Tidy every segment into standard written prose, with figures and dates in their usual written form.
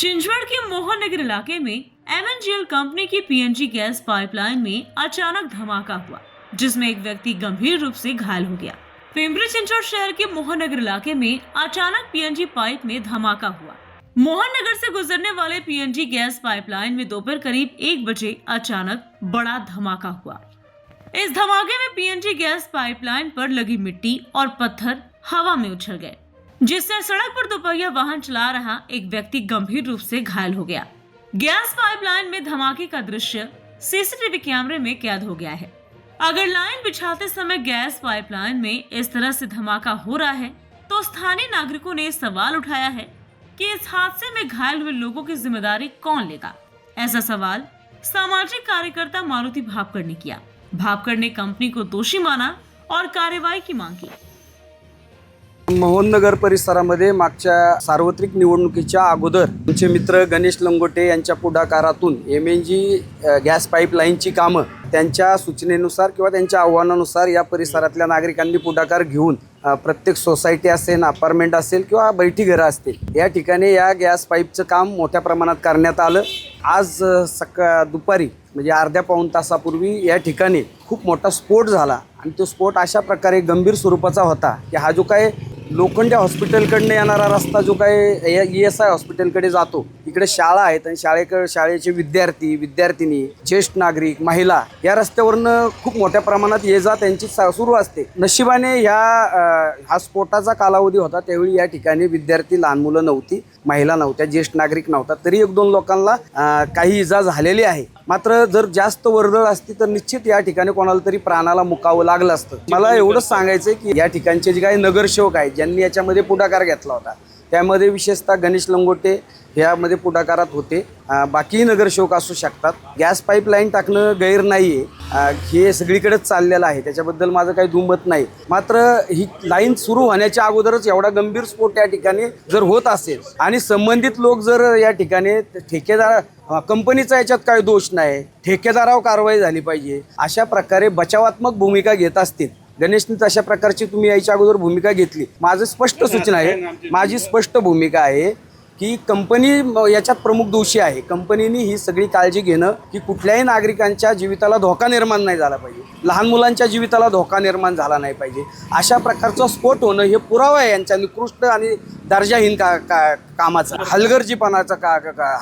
चिंचवड़ के मोहन नगर इलाके में MNGL company की पीएनजी गैस पाइपलाइन में अचानक धमाका हुआ, जिसमें एक व्यक्ति गंभीर रूप से घायल हो गया। पिंपरी चिंचवड़ शहर के मोहन नगर इलाके में अचानक पीएनजी पाइप में धमाका हुआ। मोहन नगर से गुजरने वाले पीएनजी गैस पाइपलाइन में दोपहर करीब 1 बजे अचानक बड़ा धमाका हुआ। इस धमाके में पीएनजी गैस पाइपलाइन पर लगी मिट्टी और पत्थर हवा में उछल गए, जिससे सड़क पर दोपहिया वाहन चला रहा एक व्यक्ति गंभीर रूप से घायल हो गया। गैस पाइपलाइन में धमाके का दृश्य सीसीटीवी कैमरे में कैद हो गया है। अगर लाइन बिछाते समय गैस पाइपलाइन में इस तरह से धमाका हो रहा है, तो स्थानीय नागरिकों ने सवाल उठाया है कि इस हादसे में घायल हुए लोगों की जिम्मेदारी कौन लेगा। ऐसा सवाल सामाजिक कार्यकर्ता मारुति भापकर ने किया। भापकर ने कंपनी को दोषी माना और कार्रवाई की मांग की। मोहननगर परिसरामध्ये मागच्या सार्वत्रिक निवडणुकीच्या अगोदर आमचे मित्र गणेश लंगोटे यांच्या पुढाकारातून एमएनजी गॅस पाईपलाईनची कामं त्यांच्या सूचनेनुसार किंवा त्यांच्या आव्हानानुसार या परिसरातल्या नागरिकांनी पुढाकार घेऊन प्रत्येक सोसायटी असेल, अपार्टमेंट असेल किंवा बैठी घरं असतील, या ठिकाणी या गॅस पाईपचं काम मोठ्या प्रमाणात करण्यात आलं। आज दुपारी म्हणजे अर्ध्या पाऊण तासापूर्वी या ठिकाणी खूप मोठा स्फोट झाला आणि तो स्फोट अशा प्रकारे गंभीर स्वरूपाचा होता की हा जो काय लोखंडे हॉस्पिटलकडनं येणारा रस्ता जो काय ESI हॉस्पिटलकडे जातो, इकडे शाळा आहेत आणि शाळेचे विद्यार्थी विद्यार्थिनी, ज्येष्ठ नागरिक, महिला या रस्त्यावरनं खूप मोठ्या प्रमाणात ये जा त्यांची सुरू असते। नशिबाने हा स्फोटाचा कालावधी होता त्यावेळी या ठिकाणी विद्यार्थी, लहान मुलं नव्हती, महिला नव्हत्या, ज्येष्ठ नागरिक नव्हता, तरी 1-2 लोकांना काही इजा झालेली आहे। मात्र जर जास्त वर्दळ असती तर निश्चित या ठिकाणी कोणाला तरी प्राणाला मुकावं लागलं असतं। मला एवढंच सांगायचं की या ठिकाणचे जे काही नगरसेवक आहेत ज्यांनी याच्यामध्ये पुढाकार घेतला होता, त्यामध्ये विशेषतः गणेश लंगोटे यामध्ये पुढाकारात होते, बाकी नगरसेवक असू शकतात। गॅस पाईपलाईन टाकणं गैर नाही आहे, हे सगळीकडेच चाललेलं आहे, त्याच्याबद्दल माझं काही दुमत नाही। मात्र ही लाईन सुरू होण्याच्या अगोदरच एवढा गंभीर स्फोट या ठिकाणी जर होत असेल आणि संबंधित लोक जर या ठिकाणी ठेकेदार कंपनीचा याच्यात काही दोष नाही, ठेकेदारावर कारवाई झाली पाहिजे, अशा प्रकारे बचावात्मक भूमिका घेत असतील। गणेशने तशा प्रकारची तुम्ही याच्या अगोदर भूमिका घेतली। माझं स्पष्ट सूचना आहे, माझी स्पष्ट भूमिका आहे की कंपनी याच्यात प्रमुख दोषी आहे। कंपनीने ही सगळी काळजी घेणं की कुठल्याही नागरिकांच्या जीविताला धोका निर्माण नाही झाला पाहिजे, लहान मुलांच्या जीविताला धोका निर्माण झाला नाही पाहिजे, अशा प्रकारचा स्फोट होणं हे पुरावा आहे यांच्या निकृष्ट आणि दर्जाहीन कामाचा, हलगर्जीपणाचा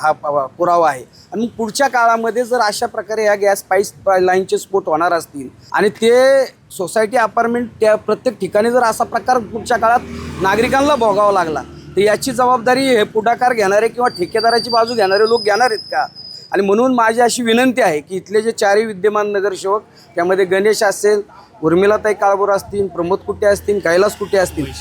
हा पुरावा आहे। आणि पुढच्या काळामध्ये जर अशा प्रकारे या गॅस पाईपलाईनचे स्फोट होणार असतील आणि ते सोसायटी, अपार्टमेंट त्या प्रत्येक ठिकाणी जर असा प्रकार पुढच्या काळात नागरिकांना भोगावा लागला तर याची जबाबदारी हे पुढाकार घेणारे किंवा ठेकेदाराची बाजू घेणारे लोक घेणार आहेत का? आणि म्हणून माझी अशी विनंती आहे की इथले जे 4 विद्यमान नगरसेवक, त्यामध्ये गणेश असेल, उर्मिलाताई काळभोर असतील, प्रमोद कुटे असतील, कैलास कुटे असतील,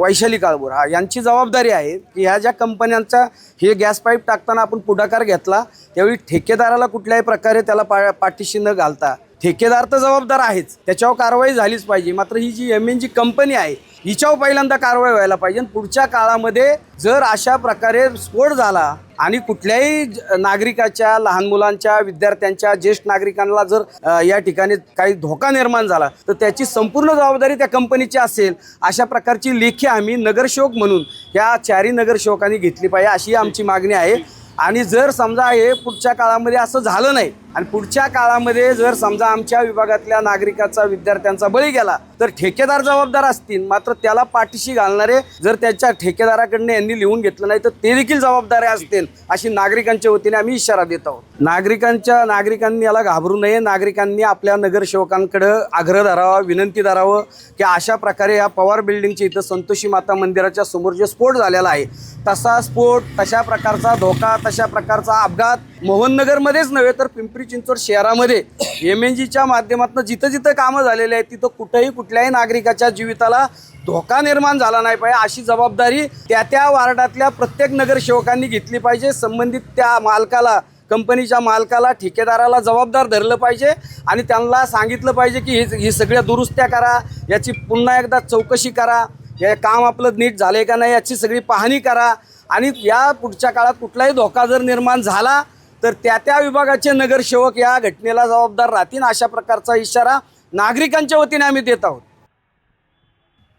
वैशाली काळभोर, यांची जबाबदारी आहे की ह्या ज्या कंपन्यांचा हे गॅस पाईप टाकताना आपण पुढाकार घेतला त्यावेळी ठेकेदाराला कुठल्याही प्रकारे त्याला पाठीशी न घालता, ठेकेदार तर जबाबदार आहेच, त्याच्यावर कारवाई झालीच पाहिजे। मात्र ही जी एमएनजी कंपनी आहे हिच्यावर पहिल्यांदा कारवाई व्हायला पाहिजे। पुढच्या काळामध्ये जर अशा प्रकारे स्फोट झाला आणि कुठल्याही नागरिकाच्या, लहान मुलांच्या, विद्यार्थ्यांच्या, ज्येष्ठ नागरिकांना जर या ठिकाणी काही धोका निर्माण झाला तर त्याची संपूर्ण जबाबदारी त्या कंपनीची असेल। अशा प्रकारची लेखी आम्ही नगरसेवक म्हणून या 4 नगरसेवकांनी घेतली पाहिजे, अशी आमची मागणी आहे। आणि जर समजा हे पुढच्या काळामध्ये असं झालं नाही आणि पुढच्या काळामध्ये जर समजा आमच्या विभागातल्या नागरिकाचा, विद्यार्थ्यांचा बळी गेला तर ठेकेदार जबाबदार असतील, मात्र त्याला पाठीशी घालणारे जर त्याच्या ठेकेदाराकडनं यांनी लिहून घेतलं नाही तर ते देखील जबाबदारी असतील, अशी नागरिकांच्या वतीने आम्ही इशारा देत आहोत। नागरिकांनी याला घाबरू नये। नागरिकांनी आपल्या नगरसेवकांकडे आग्रह धरावा, विनंती धरावं की अशा प्रकारे या पवार बिल्डिंगच्या इथं संतोषी माता मंदिराच्या समोर जे स्फोट झालेला आहे, तसा स्फोट, तशा प्रकारचा धोका, तशा प्रकारचा अपघात मोहननगरमध्येच नव्हे तर पिंपरी चिंचवड शहरामध्ये एमएनजीच्या माध्यमातून जिथं जिथं कामं झालेली आहेत तिथं कुठल्याही नागरिकाच्या जीविताला धोका निर्माण झाला नाही पाहिजे, अशी जबाबदारी त्या वार्डातल्या प्रत्येक नगरसेवकांनी घेतली पाहिजे। संबंधित त्या मालकाला, कंपनीच्या मालकाला, ठेकेदाराला जबाबदार धरलं पाहिजे आणि त्यांना सांगितलं पाहिजे की ही सगळ्या दुरुस्त्या करा, याची पुन्हा एकदा चौकशी करा, हे काम आपलं नीट झालंय का नाही याची सगळी पाहणी करा। आणि या पुढच्या काळात कुठलाही धोका जर निर्माण झाला तर त्या विभागाचे नगरसेवक या घटनेला जबाबदार राहतील, अशा प्रकारचा इशारा नागरिकांच्या वतीने आम्ही देत आहोत।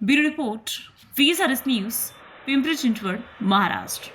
Bureau report, VSRS news, Pimpri Chinchwad, Maharashtra.